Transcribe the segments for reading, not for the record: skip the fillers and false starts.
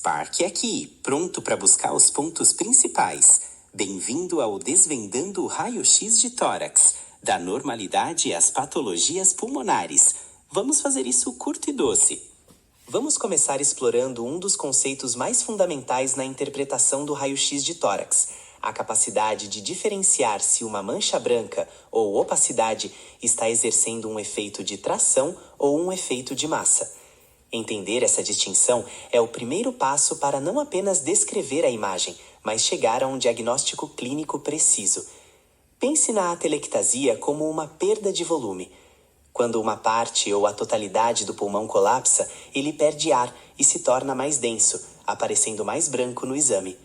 Spark aqui, pronto para buscar os pontos principais. Bem-vindo ao Desvendando o Raio-X de Tórax, da normalidade às patologias pulmonares. Vamos fazer isso curto e doce. Vamos começar explorando um dos conceitos mais fundamentais na interpretação do raio-x de tórax, a capacidade de diferenciar se uma mancha branca ou opacidade está exercendo um efeito de tração ou um efeito de massa. Entender essa distinção é o primeiro passo para não apenas descrever a imagem, mas chegar a um diagnóstico clínico preciso. Pense na atelectasia como uma perda de volume. Quando uma parte ou a totalidade do pulmão colapsa, ele perde ar e se torna mais denso, aparecendo mais branco no exame.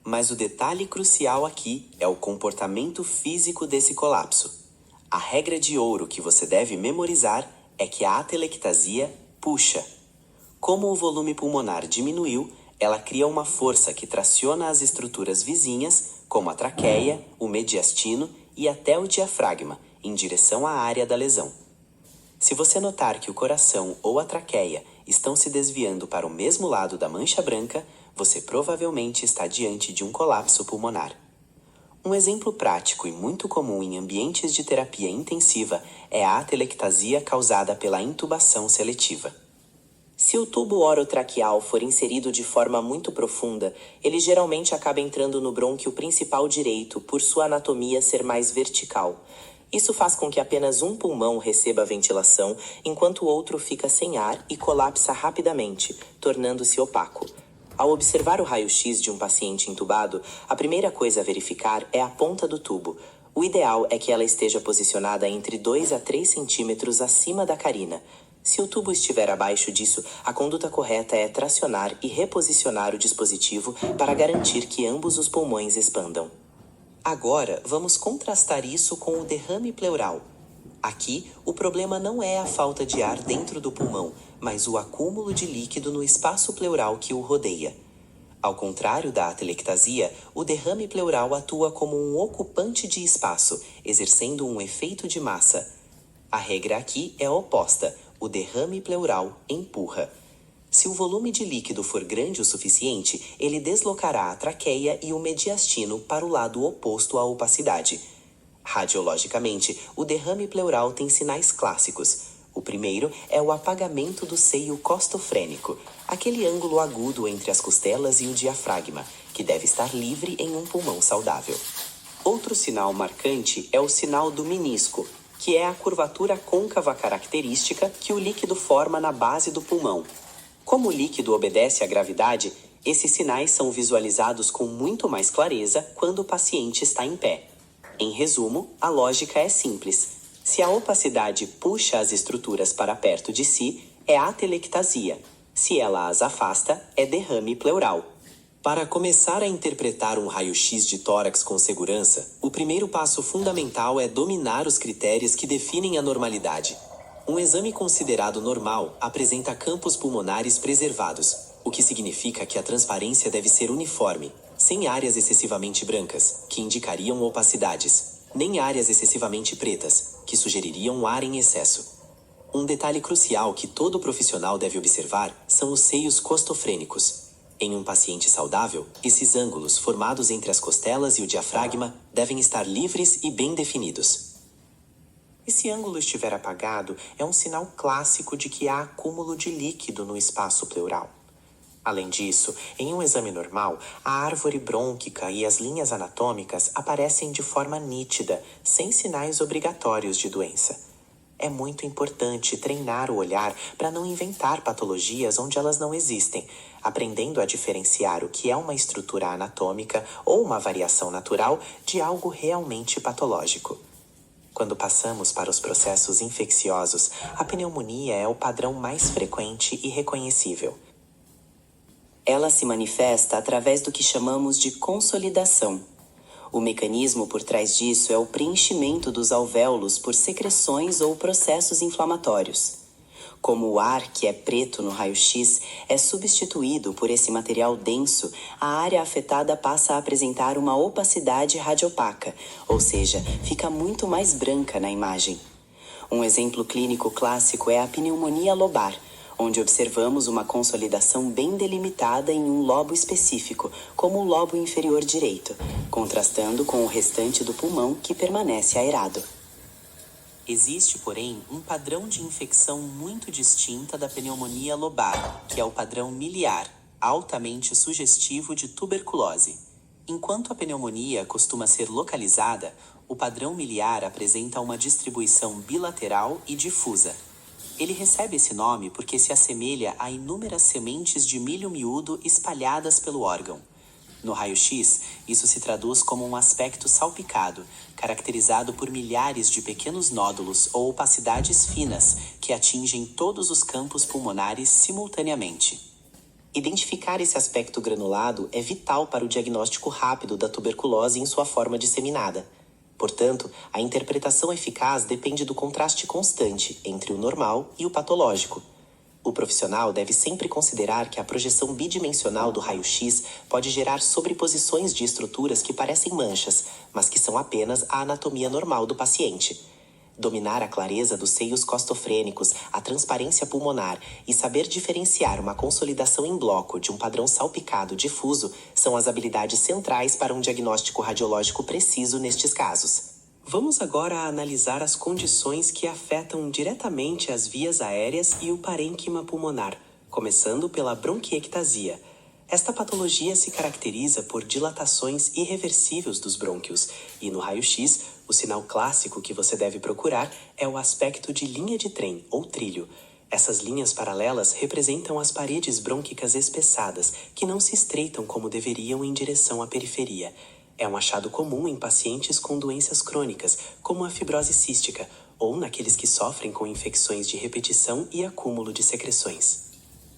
Mas o detalhe crucial aqui é o comportamento físico desse colapso. A regra de ouro que você deve memorizar é que a atelectasia puxa. Como o volume pulmonar diminuiu, ela cria uma força que traciona as estruturas vizinhas, como a traqueia, o mediastino e até o diafragma, em direção à área da lesão. Se você notar que o coração ou a traqueia estão se desviando para o mesmo lado da mancha branca, você provavelmente está diante de um colapso pulmonar. Um exemplo prático e muito comum em ambientes de terapia intensiva é a atelectasia causada pela intubação seletiva. Se o tubo orotraqueal for inserido de forma muito profunda, ele geralmente acaba entrando no brônquio principal direito por sua anatomia ser mais vertical. Isso faz com que apenas um pulmão receba ventilação, enquanto o outro fica sem ar e colapsa rapidamente, tornando-se opaco. Ao observar o raio-x de um paciente intubado, a primeira coisa a verificar é a ponta do tubo. O ideal é que ela esteja posicionada entre 2 a 3 centímetros acima da carina. Se o tubo estiver abaixo disso, a conduta correta é tracionar e reposicionar o dispositivo para garantir que ambos os pulmões expandam. Agora, vamos contrastar isso com o derrame pleural. Aqui, o problema não é a falta de ar dentro do pulmão, mas o acúmulo de líquido no espaço pleural que o rodeia. Ao contrário da atelectasia, o derrame pleural atua como um ocupante de espaço, exercendo um efeito de massa. A regra aqui é oposta. O derrame pleural empurra. Se o volume de líquido for grande o suficiente, ele deslocará a traqueia e o mediastino para o lado oposto à opacidade. Radiologicamente, o derrame pleural tem sinais clássicos. O primeiro é o apagamento do seio costofrênico, aquele ângulo agudo entre as costelas e o diafragma, que deve estar livre em um pulmão saudável. Outro sinal marcante é o sinal do menisco, que é a curvatura côncava característica que o líquido forma na base do pulmão. Como o líquido obedece à gravidade, esses sinais são visualizados com muito mais clareza quando o paciente está em pé. Em resumo, a lógica é simples. Se a opacidade puxa as estruturas para perto de si, é atelectasia. Se ela as afasta, é derrame pleural. Para começar a interpretar um raio-x de tórax com segurança, o primeiro passo fundamental é dominar os critérios que definem a normalidade. Um exame considerado normal apresenta campos pulmonares preservados, o que significa que a transparência deve ser uniforme, sem áreas excessivamente brancas, que indicariam opacidades, nem áreas excessivamente pretas, que sugeririam ar em excesso. Um detalhe crucial que todo profissional deve observar são os seios costofrênicos. Em um paciente saudável, esses ângulos formados entre as costelas e o diafragma devem estar livres e bem definidos. E se ângulo estiver apagado, é um sinal clássico de que há acúmulo de líquido no espaço pleural. Além disso, em um exame normal, a árvore brônquica e as linhas anatômicas aparecem de forma nítida, sem sinais obrigatórios de doença. É muito importante treinar o olhar para não inventar patologias onde elas não existem, aprendendo a diferenciar o que é uma estrutura anatômica ou uma variação natural de algo realmente patológico. Quando passamos para os processos infecciosos, a pneumonia é o padrão mais frequente e reconhecível. Ela se manifesta através do que chamamos de consolidação. O mecanismo por trás disso é o preenchimento dos alvéolos por secreções ou processos inflamatórios. Como o ar, que é preto no raio-x, é substituído por esse material denso, a área afetada passa a apresentar uma opacidade radiopaca, ou seja, fica muito mais branca na imagem. Um exemplo clínico clássico é a pneumonia lobar, onde observamos uma consolidação bem delimitada em um lobo específico, como o lobo inferior direito, contrastando com o restante do pulmão que permanece aerado. Existe, porém, um padrão de infecção muito distinta da pneumonia lobar, que é o padrão miliar, altamente sugestivo de tuberculose. Enquanto a pneumonia costuma ser localizada, o padrão miliar apresenta uma distribuição bilateral e difusa. Ele recebe esse nome porque se assemelha a inúmeras sementes de milho miúdo espalhadas pelo órgão. No raio-x, isso se traduz como um aspecto salpicado, caracterizado por milhares de pequenos nódulos ou opacidades finas que atingem todos os campos pulmonares simultaneamente. Identificar esse aspecto granulado é vital para o diagnóstico rápido da tuberculose em sua forma disseminada. Portanto, a interpretação eficaz depende do contraste constante entre o normal e o patológico. O profissional deve sempre considerar que a projeção bidimensional do raio-x pode gerar sobreposições de estruturas que parecem manchas, mas que são apenas a anatomia normal do paciente. Dominar a clareza dos seios costofrênicos, a transparência pulmonar e saber diferenciar uma consolidação em bloco de um padrão salpicado difuso são as habilidades centrais para um diagnóstico radiológico preciso nestes casos. Vamos agora analisar as condições que afetam diretamente as vias aéreas e o parênquima pulmonar, começando pela bronquiectasia. Esta patologia se caracteriza por dilatações irreversíveis dos brônquios e no raio-x, o sinal clássico que você deve procurar é o aspecto de linha de trem ou trilho. Essas linhas paralelas representam as paredes brônquicas espessadas, que não se estreitam como deveriam em direção à periferia. É um achado comum em pacientes com doenças crônicas, como a fibrose cística, ou naqueles que sofrem com infecções de repetição e acúmulo de secreções.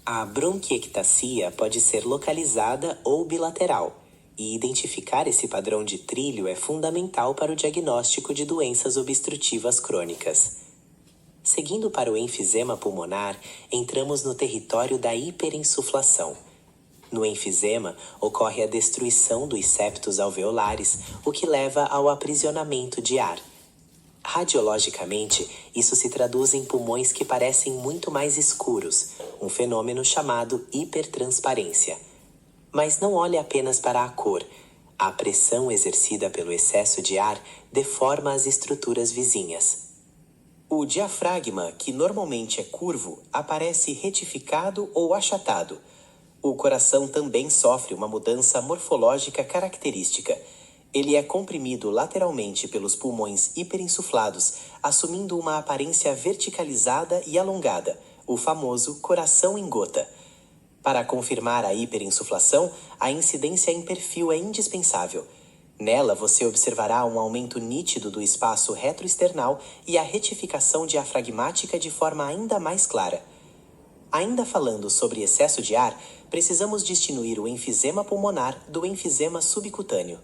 A bronquiectasia pode ser localizada ou bilateral, e identificar esse padrão de trilho é fundamental para o diagnóstico de doenças obstrutivas crônicas. Seguindo para o enfisema pulmonar, entramos no território da hiperinsuflação. No enfisema, ocorre a destruição dos septos alveolares, o que leva ao aprisionamento de ar. Radiologicamente, isso se traduz em pulmões que parecem muito mais escuros, um fenômeno chamado hipertransparência. Mas não olhe apenas para a cor. A pressão exercida pelo excesso de ar deforma as estruturas vizinhas. O diafragma, que normalmente é curvo, aparece retificado ou achatado. O coração também sofre uma mudança morfológica característica. Ele é comprimido lateralmente pelos pulmões hiperinsuflados, assumindo uma aparência verticalizada e alongada, o famoso coração em gota. Para confirmar a hiperinsuflação, a incidência em perfil é indispensável. Nela, você observará um aumento nítido do espaço retroesternal e a retificação diafragmática de forma ainda mais clara. Ainda falando sobre excesso de ar, precisamos distinguir o enfisema pulmonar do enfisema subcutâneo.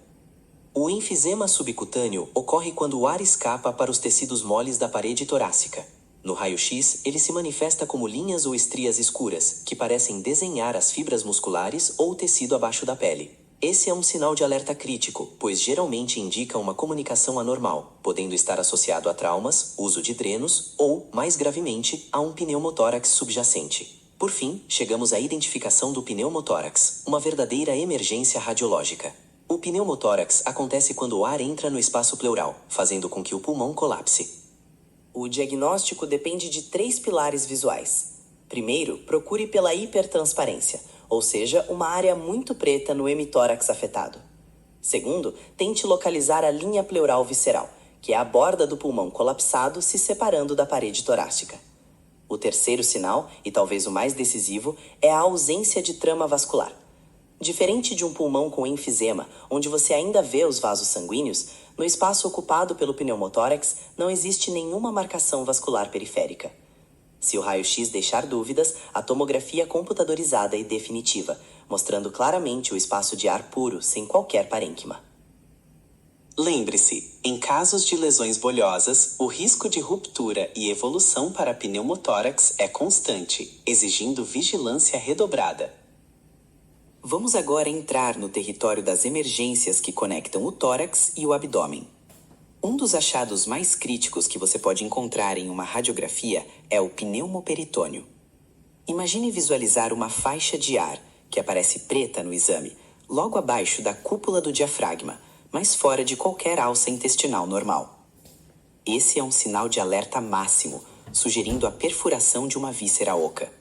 O enfisema subcutâneo ocorre quando o ar escapa para os tecidos moles da parede torácica. No raio-x, ele se manifesta como linhas ou estrias escuras, que parecem desenhar as fibras musculares ou o tecido abaixo da pele. Esse é um sinal de alerta crítico, pois geralmente indica uma comunicação anormal, podendo estar associado a traumas, uso de drenos ou, mais gravemente, a um pneumotórax subjacente. Por fim, chegamos à identificação do pneumotórax, uma verdadeira emergência radiológica. O pneumotórax acontece quando o ar entra no espaço pleural, fazendo com que o pulmão colapse. O diagnóstico depende de 3 pilares visuais. Primeiro, procure pela hipertransparência, ou seja, uma área muito preta no hemitórax afetado. Segundo, tente localizar a linha pleural visceral, que é a borda do pulmão colapsado se separando da parede torácica. O terceiro sinal, e talvez o mais decisivo, é a ausência de trama vascular. Diferente de um pulmão com enfisema, onde você ainda vê os vasos sanguíneos, no espaço ocupado pelo pneumotórax não existe nenhuma marcação vascular periférica. Se o raio-x deixar dúvidas, a tomografia computadorizada e definitiva, mostrando claramente o espaço de ar puro, sem qualquer parênquima. Lembre-se, em casos de lesões bolhosas, o risco de ruptura e evolução para pneumotórax é constante, exigindo vigilância redobrada. Vamos agora entrar no território das emergências que conectam o tórax e o abdômen. Um dos achados mais críticos que você pode encontrar em uma radiografia é o pneumoperitônio. Imagine visualizar uma faixa de ar que aparece preta no exame, logo abaixo da cúpula do diafragma, mas fora de qualquer alça intestinal normal. Esse é um sinal de alerta máximo, sugerindo a perfuração de uma víscera oca.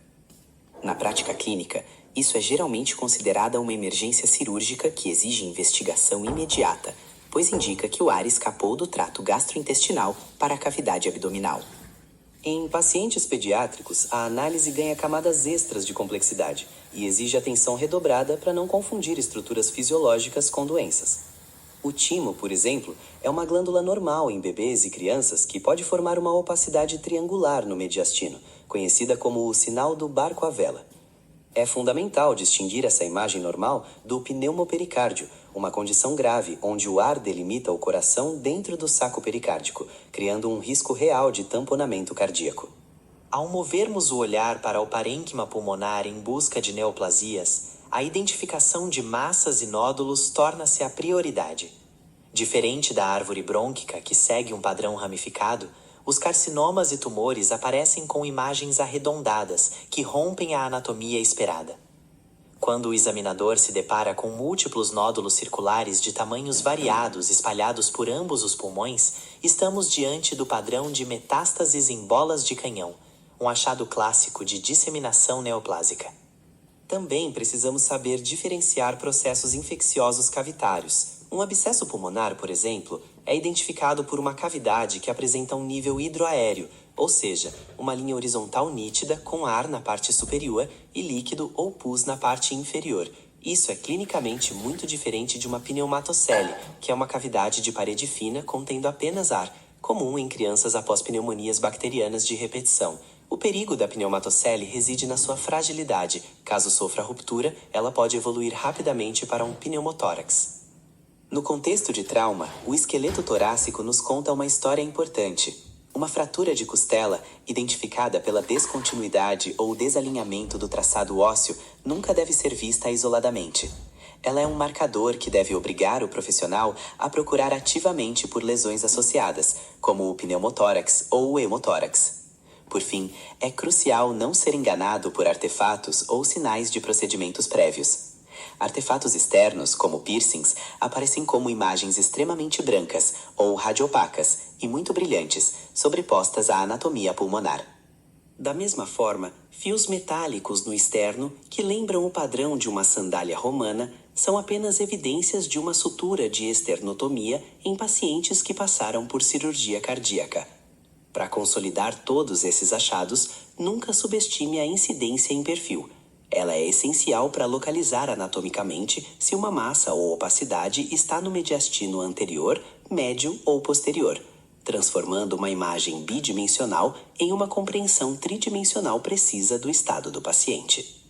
Na prática clínica, isso é geralmente considerada uma emergência cirúrgica que exige investigação imediata, pois indica que o ar escapou do trato gastrointestinal para a cavidade abdominal. Em pacientes pediátricos, a análise ganha camadas extras de complexidade e exige atenção redobrada para não confundir estruturas fisiológicas com doenças. O timo, por exemplo, é uma glândula normal em bebês e crianças que pode formar uma opacidade triangular no mediastino, conhecida como o sinal do barco à vela. É fundamental distinguir essa imagem normal do pneumopericárdio, uma condição grave onde o ar delimita o coração dentro do saco pericárdico, criando um risco real de tamponamento cardíaco. Ao movermos o olhar para o parênquima pulmonar em busca de neoplasias, a identificação de massas e nódulos torna-se a prioridade. Diferente da árvore brônquica, que segue um padrão ramificado, os carcinomas e tumores aparecem com imagens arredondadas, que rompem a anatomia esperada. Quando o examinador se depara com múltiplos nódulos circulares de tamanhos variados espalhados por ambos os pulmões, estamos diante do padrão de metástases em bolas de canhão, um achado clássico de disseminação neoplásica. Também precisamos saber diferenciar processos infecciosos cavitários. Um abscesso pulmonar, por exemplo, é identificado por uma cavidade que apresenta um nível hidroaéreo, ou seja, uma linha horizontal nítida com ar na parte superior e líquido ou pus na parte inferior. Isso é clinicamente muito diferente de uma pneumatocele, que é uma cavidade de parede fina contendo apenas ar, comum em crianças após pneumonias bacterianas de repetição. O perigo da pneumatocele reside na sua fragilidade. Caso sofra ruptura, ela pode evoluir rapidamente para um pneumotórax. No contexto de trauma, o esqueleto torácico nos conta uma história importante. Uma fratura de costela, identificada pela descontinuidade ou desalinhamento do traçado ósseo, nunca deve ser vista isoladamente. Ela é um marcador que deve obrigar o profissional a procurar ativamente por lesões associadas, como o pneumotórax ou o hemotórax. Por fim, é crucial não ser enganado por artefatos ou sinais de procedimentos prévios. Artefatos externos, como piercings, aparecem como imagens extremamente brancas ou radiopacas e muito brilhantes, sobrepostas à anatomia pulmonar. Da mesma forma, fios metálicos no externo, que lembram o padrão de uma sandália romana, são apenas evidências de uma sutura de esternotomia em pacientes que passaram por cirurgia cardíaca. Para consolidar todos esses achados, nunca subestime a incidência em perfil. Ela é essencial para localizar anatomicamente se uma massa ou opacidade está no mediastino anterior, médio ou posterior, transformando uma imagem bidimensional em uma compreensão tridimensional precisa do estado do paciente.